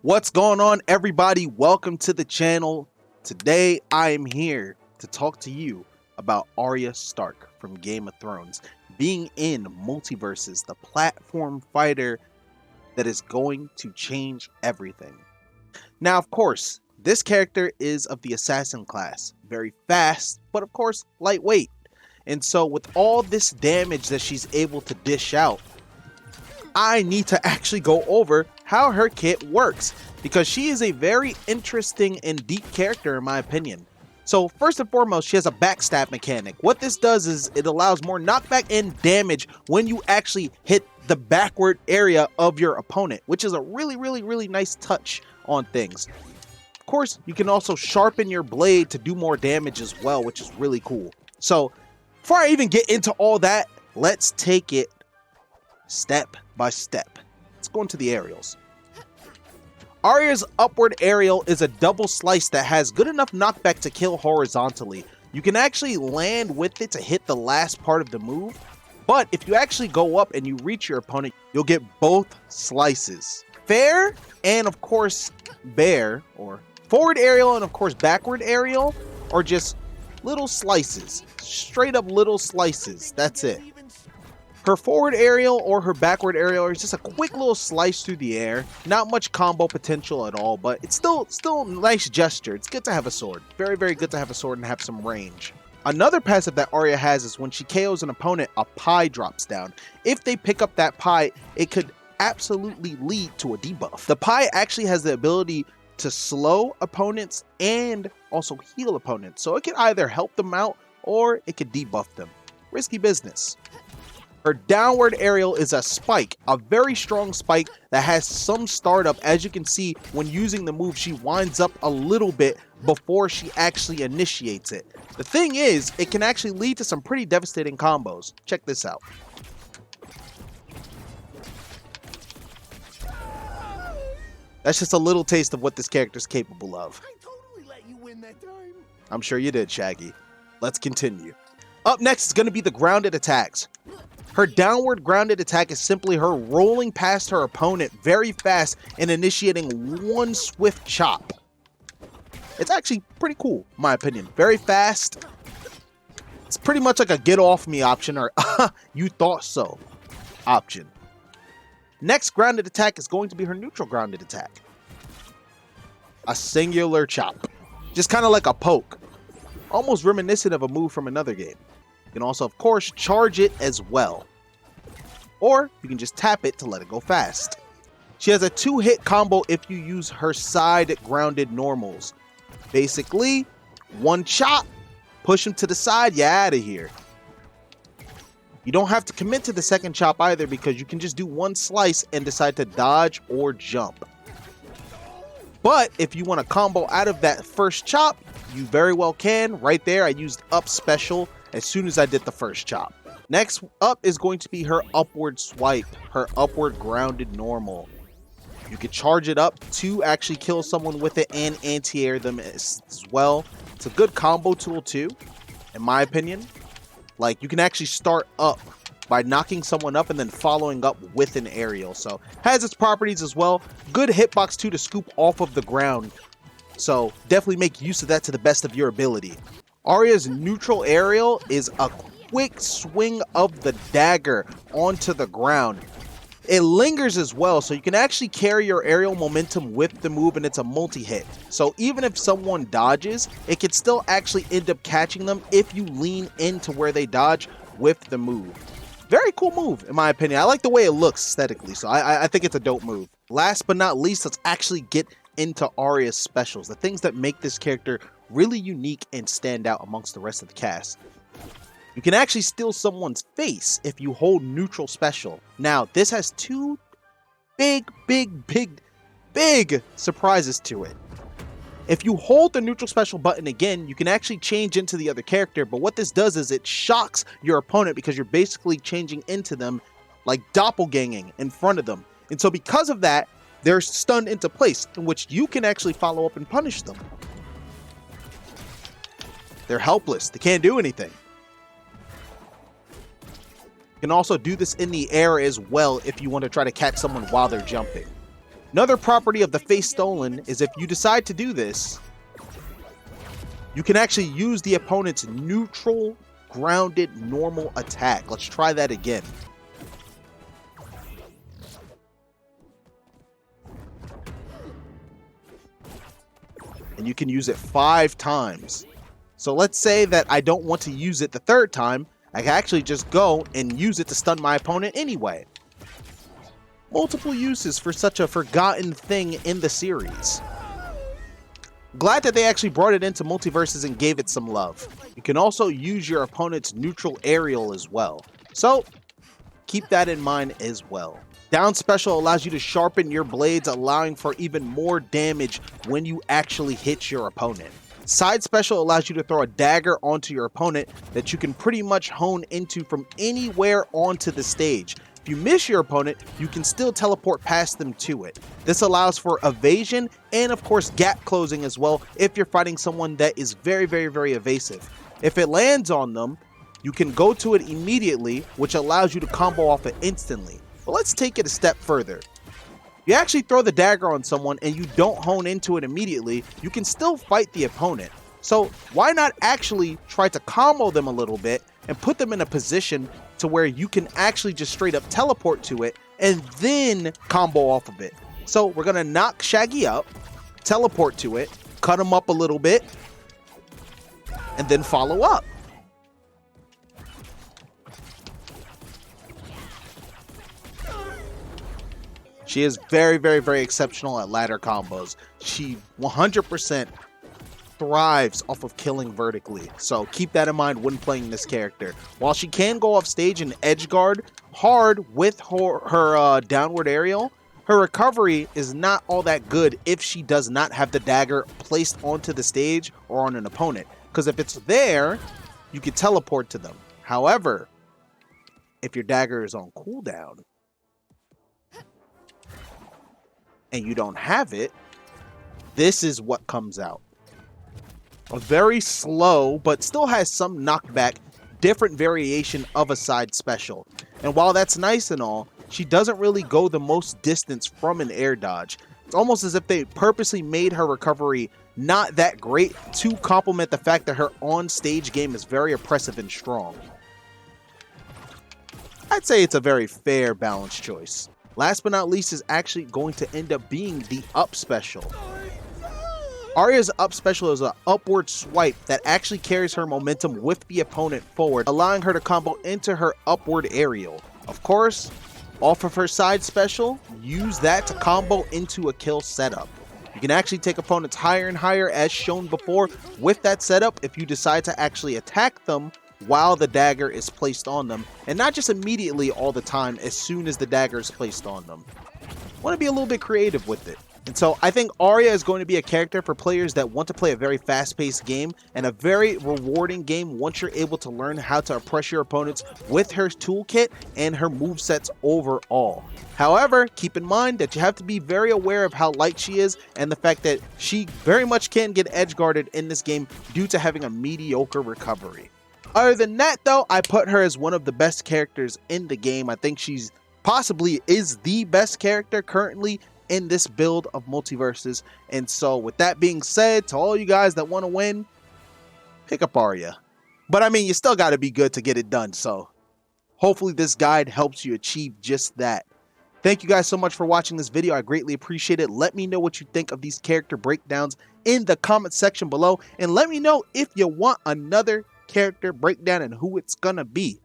What's going on, everybody? Welcome to the channel. Today I am here to talk to you about Arya Stark from Game of Thrones being in Multiversus, the platform fighter that is going to change everything. Now, of course, this character is of the assassin class, very fast, but of course lightweight. And so with all this damage that she's able to dish out, I need to actually go over how her kit works, because she is a very interesting and deep character in my opinion. So first and foremost, she has a backstab mechanic. What this does is it allows more knockback and damage when you actually hit the backward area of your opponent, which is a really nice touch on things. Of course, you can also sharpen your blade to do more damage as well, which is really cool. So before I even get into all that, let's take it step by step. Let's go into the aerials. Arya's upward aerial is a double slice that has good enough knockback to kill horizontally. You can actually land with it to hit the last part of the move, but if you actually go up and you reach your opponent, you'll get both slices. Fair and of course bear, or forward aerial and of course backward aerial, are just little slices. Straight up little slices. That's it. Her forward aerial or her backward aerial is just a quick little slice through the air. Not much combo potential at all, but it's still a nice gesture. It's good to have a sword. Very good to have a sword and have some range. Another passive that Arya has is when she KOs an opponent, a pie drops down. If they pick up that pie, it could absolutely lead to a debuff. The pie actually has the ability to slow opponents and also heal opponents. So it can either help them out or it could debuff them. Risky business. Her downward aerial is a spike, a very strong spike that has some startup. As you can see, when using the move, she winds up a little bit before she actually initiates it. The thing is, it can actually lead to some pretty devastating combos. Check this out. That's just a little taste of what this character is capable of. I totally let you win that time. I'm sure you did, Shaggy. Let's continue. Up next is going to be the grounded attacks. Her downward grounded attack is simply her rolling past her opponent very fast and initiating one swift chop. It's actually pretty cool, in my opinion. Very fast. It's pretty much like a get off me option, or you thought so option. Next grounded attack is going to be her neutral grounded attack. A singular chop. Just kind of like a poke. Almost reminiscent of a move from another game. You can also, of course, charge it as well. Or you can just tap it to let it go fast. She has a 2-hit combo if you use her side grounded normals. Basically, one chop, push him to the side, you're out of here. You don't have to commit to the second chop either, because you can just do one slice and decide to dodge or jump. But if you want to combo out of that first chop, you very well can. Right there, I used up special as soon as I did the first chop. Next up is going to be her upward swipe, her upward grounded normal. You can charge it up to actually kill someone with it and anti-air them as well. It's a good combo tool too, in my opinion. Like, you can actually start up by knocking someone up and then following up with an aerial. So has its properties as well. Good hitbox too to scoop off of the ground. So definitely make use of that to the best of your ability. Arya's neutral aerial is a quick swing of the dagger onto the ground. It lingers as well, so you can actually carry your aerial momentum with the move, and it's a multi-hit. So even if someone dodges, it can still actually end up catching them if you lean into where they dodge with the move. Very cool move, in my opinion. I like the way it looks aesthetically, so I think it's a dope move. Last but not least, let's actually get into Arya's specials, the things that make this character really unique and stand out amongst the rest of the cast. You can actually steal someone's face if you hold neutral special. Now, this has two big surprises to it. If you hold the neutral special button again, you can actually change into the other character, but what this does is it shocks your opponent, because you're basically changing into them like doppelganging in front of them. And so because of that, they're stunned into place, in which you can actually follow up and punish them. They're helpless. They can't do anything. You can also do this in the air as well if you want to try to catch someone while they're jumping. Another property of the Face Stolen is if you decide to do this, you can actually use the opponent's neutral, grounded, normal attack. Let's try that again. And you can use it 5 times. So let's say that I don't want to use it the 3rd time. I can actually just go and use it to stun my opponent anyway. Multiple uses for such a forgotten thing in the series. Glad that they actually brought it into Multiversus and gave it some love. You can also use your opponent's neutral aerial as well. So keep that in mind as well. Down special allows you to sharpen your blades, allowing for even more damage when you actually hit your opponent. Side special allows you to throw a dagger onto your opponent that you can pretty much hone into from anywhere onto the stage. If you miss your opponent, you can still teleport past them to it. This allows for evasion and of course gap closing as well if you're fighting someone that is very evasive. If it lands on them, you can go to it immediately, which allows you to combo off it instantly. But let's take it a step further. You actually throw the dagger on someone and you don't hone into it immediately, you can still fight the opponent. So why not actually try to combo them a little bit and put them in a position to where you can actually just straight up teleport to it and then combo off of it. So we're going to knock Shaggy up, teleport to it, cut him up a little bit, and then follow up. She is very exceptional at ladder combos. She 100% thrives off of killing vertically. So keep that in mind when playing this character. While she can go off stage and edge guard hard with her downward aerial, her recovery is not all that good if she does not have the dagger placed onto the stage or on an opponent. Because if it's there, you can teleport to them. However, if your dagger is on cooldown and you don't have it, this is what comes out. A very slow, but still has some knockback, different variation of a side special. And while that's nice and all, she doesn't really go the most distance from an air dodge. It's almost as if they purposely made her recovery not that great to complement the fact that her on-stage game is very oppressive and strong. I'd say it's a very fair, balanced choice. Last but not least is actually going to end up being the up special. Arya's up special is an upward swipe that actually carries her momentum with the opponent forward, allowing her to combo into her upward aerial. Of course, off of her side special, use that to combo into a kill setup. You can actually take opponents higher and higher as shown before with that setup if you decide to actually attack them while the dagger is placed on them, and not just immediately all the time as soon as the dagger is placed on them. Want to be a little bit creative with it. And so I think Arya is going to be a character for players that want to play a very fast-paced game and a very rewarding game once you're able to learn how to oppress your opponents with her toolkit and her movesets overall. However, keep in mind that you have to be very aware of how light she is and the fact that she very much can get edge guarded in this game due to having a mediocre recovery. Other than that though, I put her as one of the best characters in the game. I think she's possibly is the best character currently in this build of Multiversus. And so with that being said, to all you guys that want to win, pick up Arya. But I mean, you still got to be good to get it done. So hopefully this guide helps you achieve just that. Thank you guys so much for watching this video. I greatly appreciate it. Let me know what you think of these character breakdowns in the comment section below. And let me know if you want another character breakdown and who it's gonna be.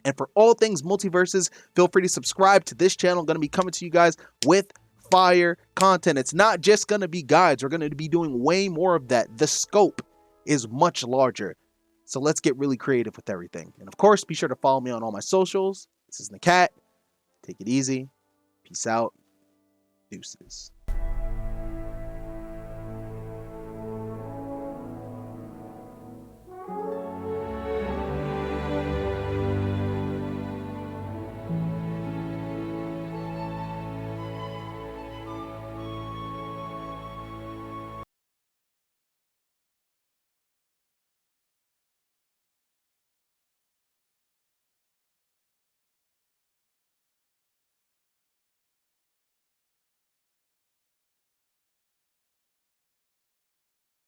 And for all things Multiversus, feel free to subscribe to this channel. I'm gonna be coming to you guys with fire content. It's not just gonna be guides. We're gonna be doing way more of that. The scope is much larger. So let's get really creative with everything. And of course, be sure to follow me on all my socials. This is NAKAT. Take it easy. Peace out. Deuces.